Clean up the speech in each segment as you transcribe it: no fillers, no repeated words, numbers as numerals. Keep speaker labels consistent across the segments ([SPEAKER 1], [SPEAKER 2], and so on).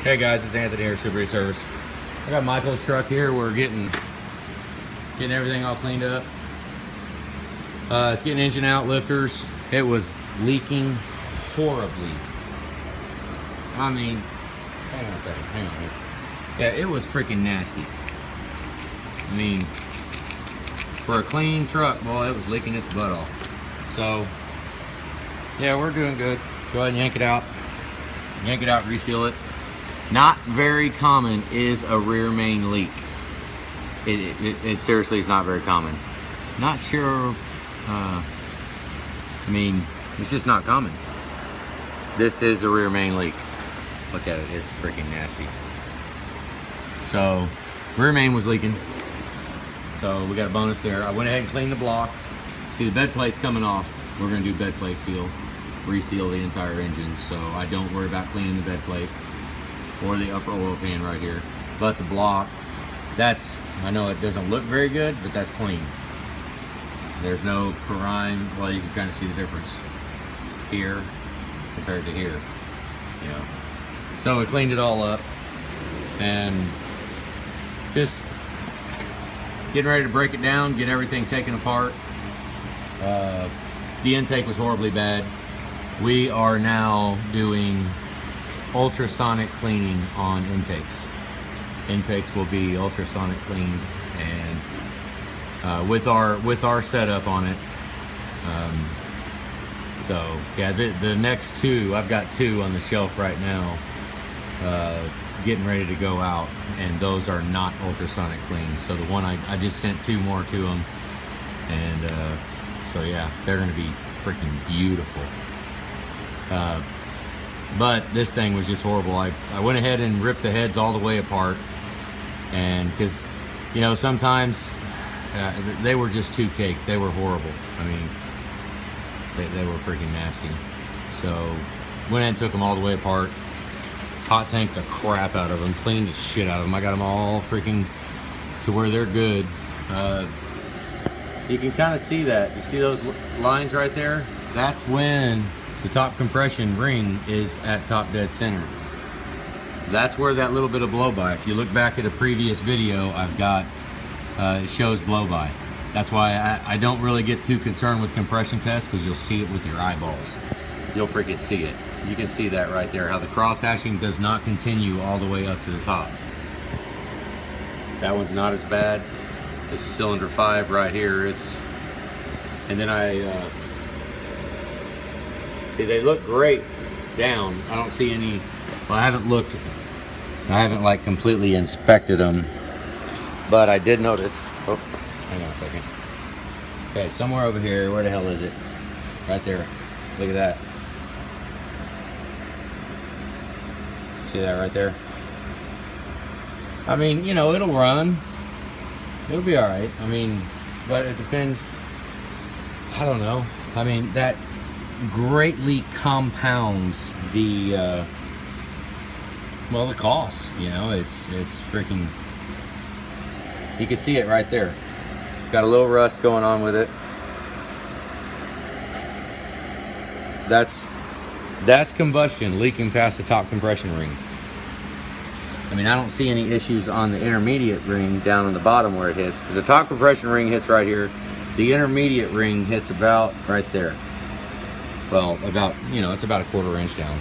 [SPEAKER 1] Hey guys, it's Anthony here, Subaru Service. I got Michael's truck here. We're getting everything all cleaned up. It's getting engine out, lifters. It was leaking horribly. I mean, hang on a second, hang on here. Yeah, it was freaking nasty. I mean, for a clean truck, boy, it was leaking its butt off. So, yeah, we're doing good. Go ahead and yank it out. Yank it out, reseal it. Not very common is a rear main leak. It seriously is not very common. Not sure, I mean, it's just not common. This is a rear main leak. Look at it, it's freaking nasty. So, rear main was leaking. So we got a bonus there. I went ahead and cleaned the block. See, the bed plate's coming off. We're gonna do bed plate seal, reseal the entire engine, so I don't worry about cleaning the bed plate or the upper oil pan right here. But the block, I know it doesn't look very good, but that's clean. There's no grime. Well, you can kind of see the difference here compared to here, you know. So we cleaned it all up and just getting ready to break it down, get everything taken apart. The intake was horribly bad. We are now doing ultrasonic cleaning on intakes. Intakes will be ultrasonic cleaned, and with our setup on it. So yeah, the next two, I've got two on the shelf right now, getting ready to go out, and those are not ultrasonic cleaned. So the one I just sent two more to them, and so yeah, they're gonna be freaking beautiful. But this thing was just horrible. I went ahead and ripped the heads all the way apart, and because, you know, sometimes they were just too caked. They were horrible. I mean, they were freaking nasty. So went ahead and took them all the way apart, hot tanked the crap out of them, cleaned the shit out of them. I got them all freaking to where they're good. You can kind of see that. You see those lines right there? That's when the top compression ring is at top dead center. That's where that little bit of blow by. If you look back at a previous video, I've got, it shows blow by. That's why I don't really get too concerned with compression tests, because you'll see it with your eyeballs. You'll freaking see it. You can see that right there, how the cross hashing does not continue all the way up to the top. That one's not as bad. This is cylinder 5 right here. And then see, they look great down. I don't see any, well, I haven't like completely inspected them, but I did notice, oh, hang on a second. Okay, somewhere over here, where the hell is it? Right there, look at that. See that right there? I mean, you know, it'll run. It'll be all right. I mean, but it depends, I don't know. I mean, that greatly compounds the well, the cost, you know. It's freaking, you can see it right there. Got a little rust going on with it. That's combustion leaking past the top compression ring. I mean, I don't see any issues on the intermediate ring down on the bottom where it hits, because the top compression ring hits right here. The intermediate ring hits about right there. Well, about, you know, it's about a 1/4 inch down.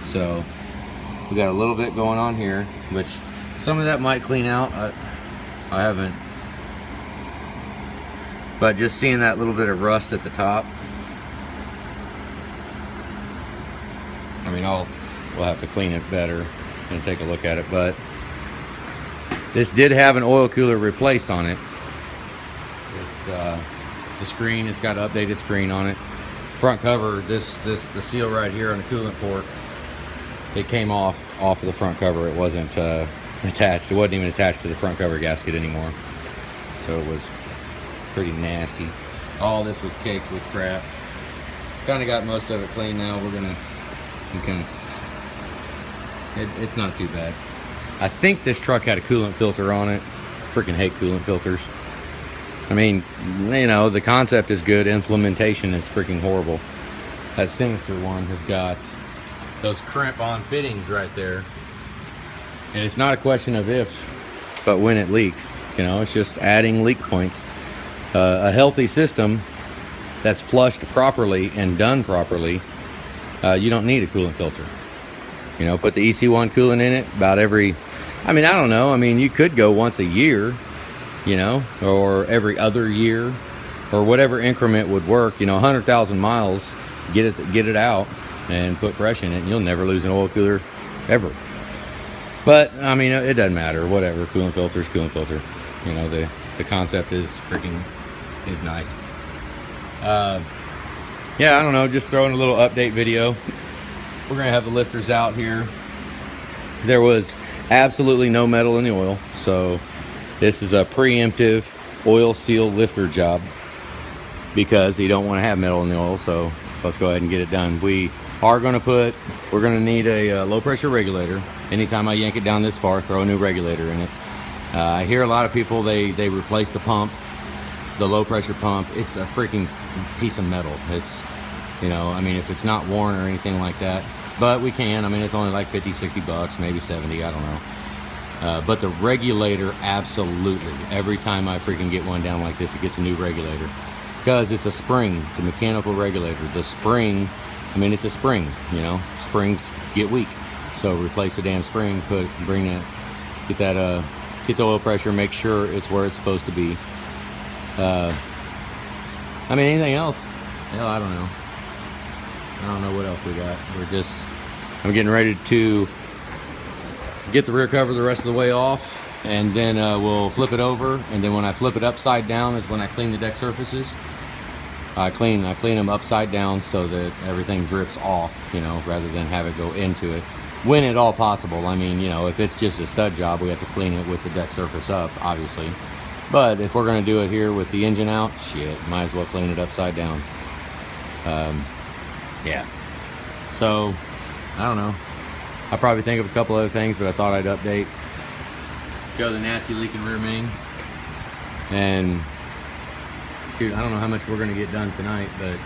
[SPEAKER 1] So we got a little bit going on here, which some of that might clean out. I haven't, but just seeing that little bit of rust at the top, I mean, we'll have to clean it better and take a look at it. But this did have an oil cooler replaced on it. It's the screen, it's got an updated screen on it. Front cover, the seal right here on the coolant port, it came off of the front cover. It wasn't attached. It wasn't even attached to the front cover gasket anymore. So it was pretty nasty. All this was caked with crap. Kind of got most of it clean now. It's not too bad. I think this truck had a coolant filter on it. Freaking hate coolant filters. I mean, you know, the concept is good. Implementation is freaking horrible. That Sinister one has got those crimp-on fittings right there. And it's not a question of if, but when it leaks. You know, it's just adding leak points. A healthy system that's flushed properly and done properly, you don't need a coolant filter. You know, put the EC1 coolant in it about every, I mean, I don't know. I mean, you could go once a year, you know, or every other year, or whatever increment would work. You know, 100,000 miles, get it out and put fresh in it, and you'll never lose an oil cooler ever. But I mean, it doesn't matter. Whatever, coolant filter is coolant filter. You know, the concept is nice. Yeah, I don't know. Just throwing a little update video. We're gonna have the lifters out here. There was absolutely no metal in the oil, so this is a preemptive oil seal lifter job because you don't want to have metal in the oil. So let's go ahead and get it done. We're gonna need a low pressure regulator. Anytime I yank it down this far, throw a new regulator in it. I hear a lot of people, they replace the pump, the low pressure pump. It's a freaking piece of metal. It's, you know, I mean, if it's not worn or anything like that, but we can. I mean, it's only like 50, 60 bucks, maybe 70, I don't know. But the regulator, absolutely. Every time I freaking get one down like this, it gets a new regulator. Because it's a spring, it's a mechanical regulator. The spring, I mean, it's a spring, you know, springs get weak. So replace the damn spring, get the oil pressure, make sure it's where it's supposed to be. I mean, anything else? Hell, I don't know. I don't know what else we got. I'm getting ready to get the rear cover the rest of the way off, and then we'll flip it over, and then when I flip it upside down is when I clean the deck surfaces. I clean them upside down so that everything drips off, you know, rather than have it go into it. When at all possible. I mean, you know, if it's just a stud job, we have to clean it with the deck surface up, obviously. But if we're going to do it here with the engine out, shit, might as well clean it upside down. Yeah. So, I don't know. I'll probably think of a couple other things, but I thought I'd update. Show the nasty leaking rear main. And, shoot, I don't know how much we're going to get done tonight, but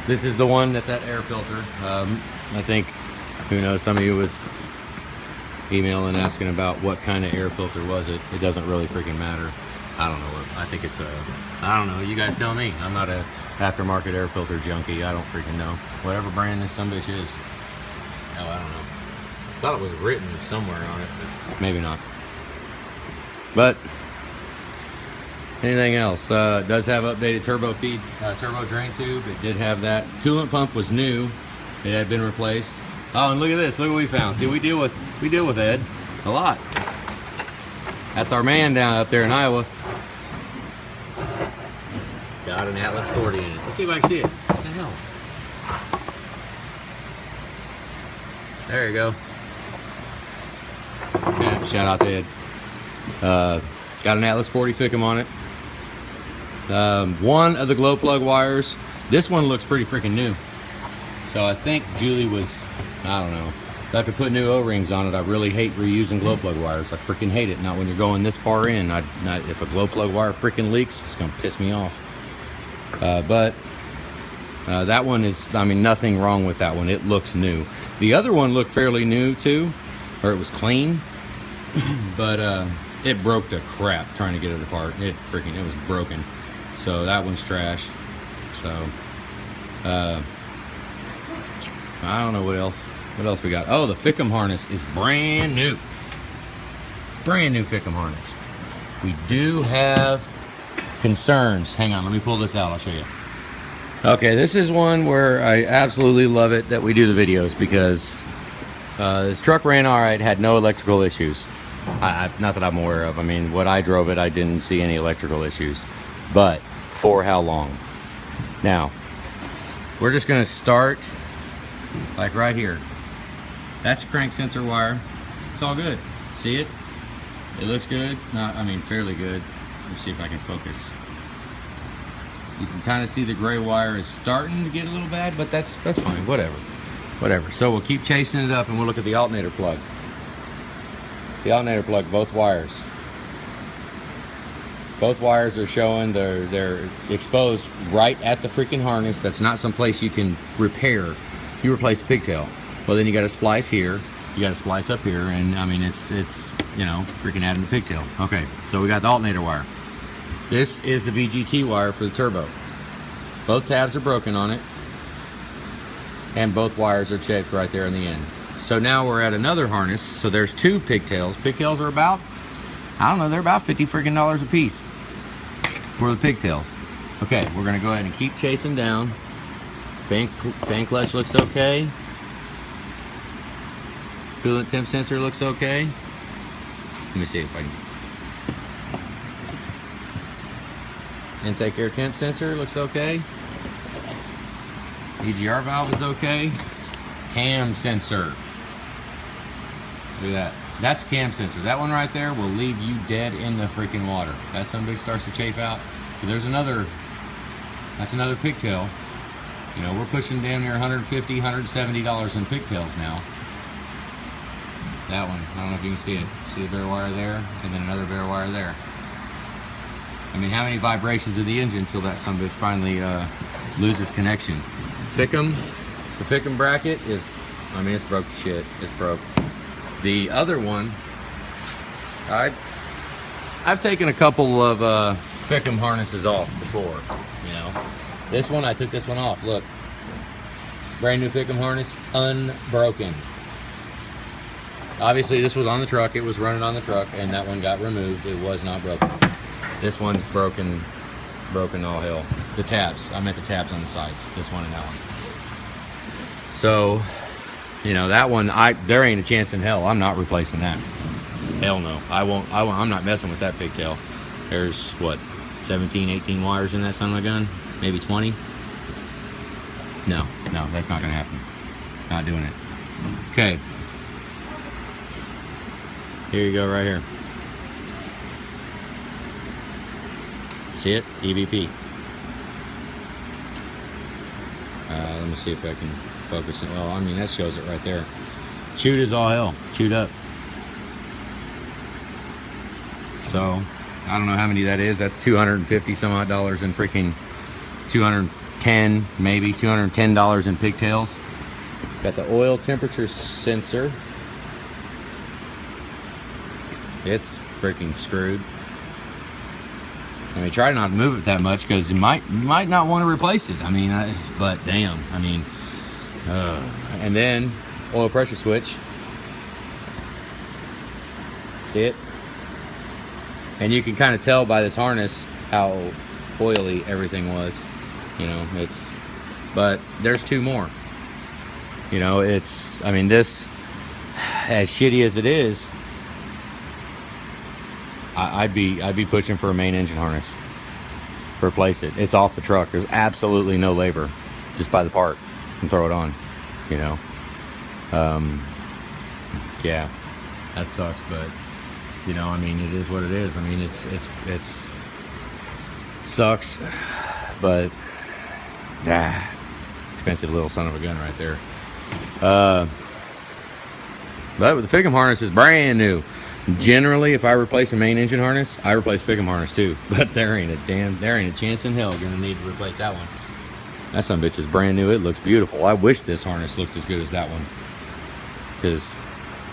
[SPEAKER 1] this is the one that air filter. I think, who knows, some of you was emailing asking about what kind of air filter was it. It doesn't really freaking matter. I don't know. I think it's I don't know. You guys tell me. I'm not a aftermarket air filter junkie. I don't freaking know. Whatever brand this sumbitch is. Hell, I don't know. Thought it was written somewhere on it, but maybe not. But anything else? It does have updated turbo feed, turbo drain tube. It did have that. Coolant pump was new. It had been replaced. Oh, and look at this. Look what we found. See, we deal with Ed a lot. That's our man down up there in Iowa. Got an Atlas 40 in it. Let's see if I can see it. What the hell? There you go. Yeah, shout out to Ed. Got an Atlas 40 Fickum on it. One of the glow plug wires. This one looks pretty freaking new. So I think Julie was, I don't know. If I could put new O-rings on it, I really hate reusing glow plug wires. I freaking hate it. Not when you're going this far in. If a glow plug wire freaking leaks, it's gonna piss me off. But that one is, I mean, nothing wrong with that one. It looks new. The other one looked fairly new too, or it was clean, but it broke to crap trying to get it apart. It was broken. So that one's trash. So I don't know what else we got. Oh, the Fickum harness is brand new. Brand new Fickum harness. We do have concerns. Hang on, let me pull this out. I'll show you. Okay, this is one where I absolutely love it that we do the videos because this truck ran all right, had no electrical issues. Not that I'm aware of. I mean, when I drove it, I didn't see any electrical issues. But for how long? Now, we're just going to start like right here. That's the crank sensor wire. It's all good. See it? It looks good. Not, I mean, fairly good. Let's see if I can focus. You can kind of see the gray wire is starting to get a little bad, but that's fine. Whatever. So we'll keep chasing it up, and we'll look at the alternator plug. The alternator plug, both wires. Both wires are showing they're exposed right at the freaking harness. That's not someplace you can repair. You replace pigtail. Well, then you got to splice here. You got to splice up here, and I mean, it's you know, freaking adding the pigtail. Okay, so we got the alternator wire. This is the VGT wire for the turbo. Both tabs are broken on it, and both wires are checked right there in the end. So now we're at another harness. So there's two pigtails. Pigtails are about, I don't know, they're about $50 freaking a piece for the pigtails. Okay, we're gonna go ahead and keep chasing down. Fan clutch looks okay. Coolant temp sensor looks okay. Let me see if I can. Intake air temp sensor looks okay. EGR valve is okay. Cam sensor. Look at that. That's cam sensor. That one right there will leave you dead in the freaking water. That somebody starts to chafe out. So there's another, that's another pigtail. You know, we're pushing damn near $150, $170 in pigtails now. That one, I don't know if you can see it. See the bare wire there, and then another bare wire there. I mean, how many vibrations of the engine until that sumbitch finally loses connection? The Pick'em bracket is, I mean, it's broke to shit. It's broke. The other one, I've taken a couple of Pick'em harnesses off before, you know. This one, I took this one off. Look, brand new Pick'em harness, unbroken. Obviously, this was on the truck. It was running on the truck, and that one got removed. It was not broken. This one's broken all hell. The tabs, I meant the tabs on the sides. This one and that one. So, you know, that one, there ain't a chance in hell. I'm not replacing that. Hell no. I won't. I'm not messing with that pigtail. There's what, 17, 18 wires in that son of a gun? Maybe 20? No, that's not gonna happen. Not doing it. Okay. Here you go, right here. See it? EVP. Let me see if I can focus it. Well, I mean, that shows it right there. Chewed as all hell. Chewed up. So, I don't know how many that is. That's 250 some odd dollars in freaking 210, maybe $210 in pigtails. Got the oil temperature sensor. It's freaking screwed. I mean, try not to move it that much because you might not want to replace it. I mean, but damn, I mean, and then oil pressure switch. See it? And you can kind of tell by this harness how oily everything was. You know, but there's two more. You know, I mean, this, as shitty as it is, I'd be pushing for a main engine harness to replace it. It's off the truck. There's absolutely no labor. Just buy the part and throw it on, you know. Yeah, that sucks, but you know, I mean, it is what it is. I mean, it's sucks, but expensive little son of a gun right there. But with the Pick'em harness is brand new. Generally, if I replace a main engine harness, I replace Pick'em harness too. But there ain't a chance in hell gonna need to replace that one. That son of a bitch is brand new. It looks beautiful. I wish this harness looked as good as that one. Because,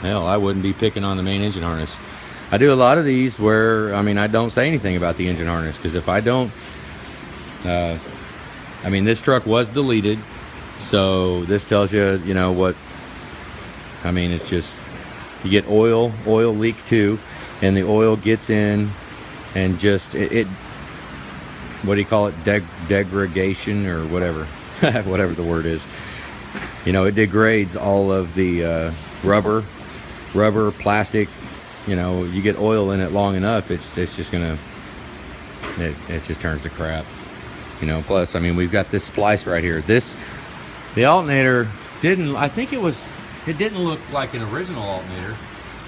[SPEAKER 1] hell, I wouldn't be picking on the main engine harness. I do a lot of these where, I mean, I don't say anything about the engine harness. Because if I don't, I mean, this truck was deleted. So this tells you, you know, what, I mean, it's just, you get oil leak too, and the oil gets in and just it what do you call it, degradation or whatever whatever the word is, you know, it degrades all of the rubber, plastic. You know, you get oil in it long enough, it's just gonna, it just turns to crap, you know. Plus, I mean, we've got this splice right here. The alternator didn't, I think it didn't look like an original alternator.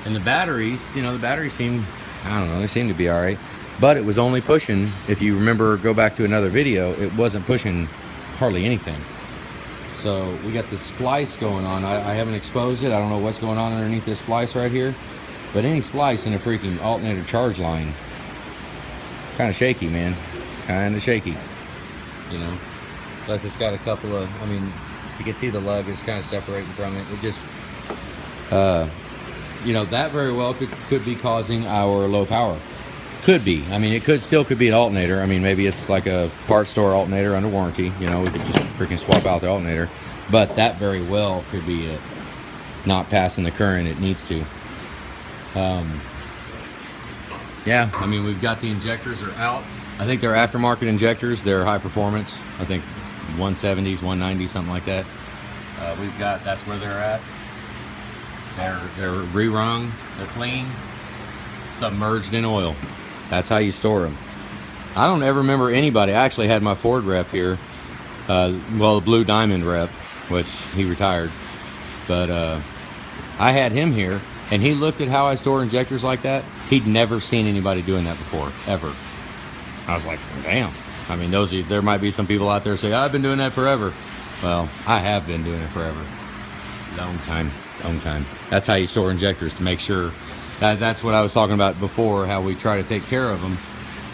[SPEAKER 1] And the batteries, you know, the batteries seem, I don't know, they seem to be all right. But it was only pushing, if you remember, go back to another video, it wasn't pushing hardly anything. So we got the splice going on. I haven't exposed it. I don't know what's going on underneath this splice right here. But any splice in a freaking alternator charge line, kind of shaky, man. Kind of shaky, you know. Plus it's got a couple of, I mean, You can see the lug is kind of separating from it. It just, you know, that very well could be causing our low power. Could be. I mean, it still could be an alternator. I mean, maybe it's like a parts store alternator under warranty. You know, we could just freaking swap out the alternator. But that very well could be it. Not passing the current it needs to. Yeah, I mean, we've got the injectors are out. I think they're aftermarket injectors. They're high performance. I think 170s, 190s, something like that. We've got, that's where they're at. They're rerung, they're clean, submerged in oil. That's how you store them. I don't ever remember anybody. I actually had my Ford rep here. Well, the Blue Diamond rep, which he retired. But I had him here, and he looked at how I store injectors like that. He'd never seen anybody doing that before, ever. I was like, damn. I mean, there might be some people out there say, I've been doing that forever. Well, I have been doing it forever. Long time. That's how you store injectors, to make sure. That's what I was talking about before, how we try to take care of them.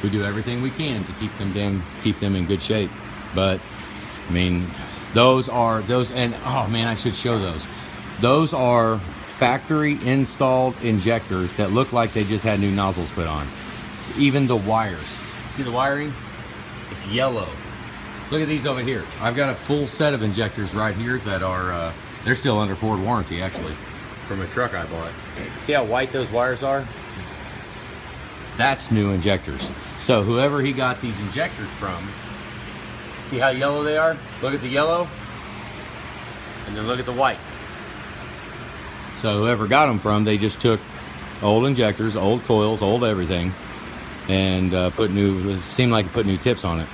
[SPEAKER 1] We do everything we can to keep them in good shape. But, I mean, those, and oh man, I should show those. Those are factory installed injectors that look like they just had new nozzles put on. Even the wires. See the wiring? It's yellow. Look at these over here. I've got a full set of injectors right here that are, they're still under Ford warranty, actually, from a truck I bought. See how white those wires are? That's new injectors. So whoever he got these injectors from, see how yellow they are? Look at the yellow, and then look at the white. So whoever got them from, they just took old injectors, old coils, old everything, and put new, seemed like put new tips on it,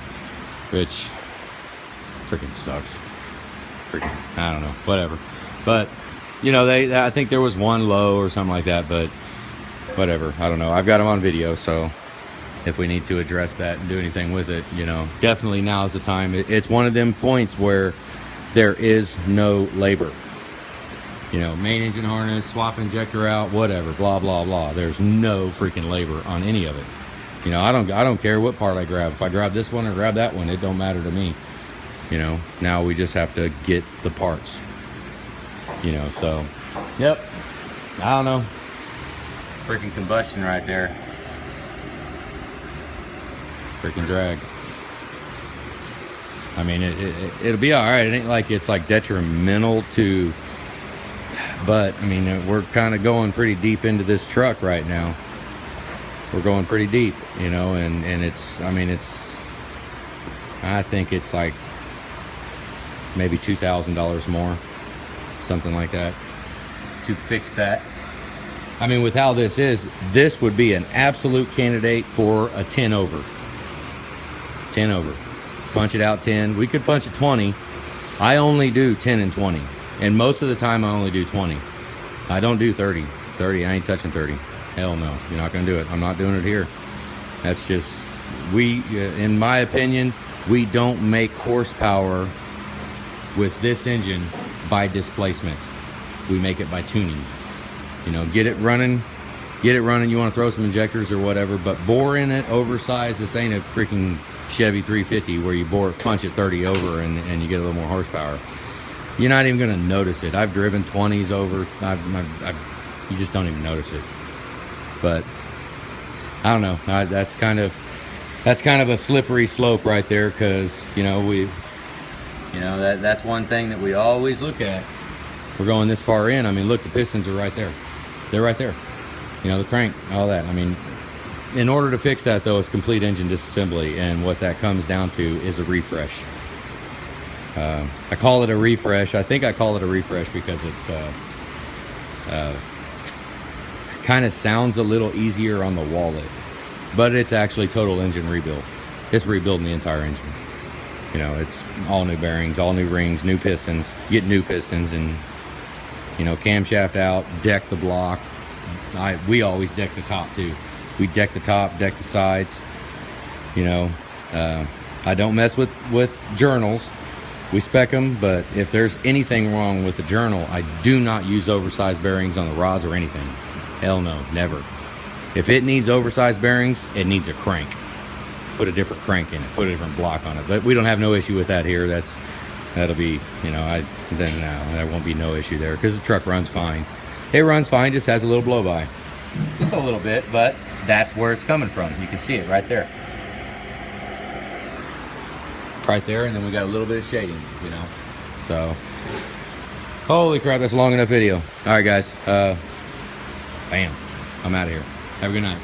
[SPEAKER 1] which freaking sucks. Freaking, I don't know, whatever. But you know, I think there was one low or something like that, but whatever, I don't know. I've got them on video, so if we need to address that and do anything with it, you know, definitely now is the time. It's one of them points where there is no labor. You know, main engine harness, swap injector out, whatever, blah blah blah. There's no freaking labor on any of it. You know, I don't care what part I grab. If I grab this one or grab that one, it don't matter to me. You know, now we just have to get the parts. You know, so, yep. I don't know. Freaking combustion right there. Freaking drag. I mean, it'll be all right. It ain't like it's like detrimental to, but I mean, we're kind of going pretty deep into this truck right now. We're going pretty deep, you know, and it's, I mean, it's, I think it's like maybe $2,000 more, something like that, to fix that. I mean, with how this is, this would be an absolute candidate for a 10 over. 10 over. Punch it out 10. We could punch it 20. I only do 10 and 20. And most of the time I only do 20. I don't do 30. 30, I ain't touching 30. Hell no. You're not going to do it. I'm not doing it here. That's just, in my opinion, we don't make horsepower with this engine by displacement. We make it by tuning. You know, get it running. You want to throw some injectors or whatever, but bore in it oversized. This ain't a freaking Chevy 350 where you punch it 30 over and you get a little more horsepower. You're not even going to notice it. I've driven 20s over. You just don't even notice it. But I don't know. That's kind of a slippery slope right there, because you know that's one thing that we always look at. We're going this far in. I mean, look, the pistons are right there. They're right there. You know, the crank, all that. I mean, in order to fix that, though, it's complete engine disassembly, and what that comes down to is a refresh. I call it a refresh. I think I call it a refresh because it's kind of sounds a little easier on the wallet, but it's actually total engine rebuild. It's rebuilding the entire engine. You know, it's all new bearings, all new rings, new pistons. Get new pistons, and you know, camshaft out, deck the block. We always deck the top too. We deck the top, deck the sides. You know, I don't mess with journals. We spec them, but if there's anything wrong with the journal, I do not use oversized bearings on the rods or anything. Hell no, never. If it needs oversized bearings, it needs a crank. Put a different crank in it, put a different block on it. But we don't have no issue with that here. That's that'll be, you know, then no, there won't be no issue there because the truck runs fine. It runs fine, just has a little blow by. Just a little bit, but that's where it's coming from. You can see it right there. Right there, and then we got a little bit of shading, you know. So, holy crap, that's a long enough video. All right, guys. Bam. I'm out of here. Have a good night.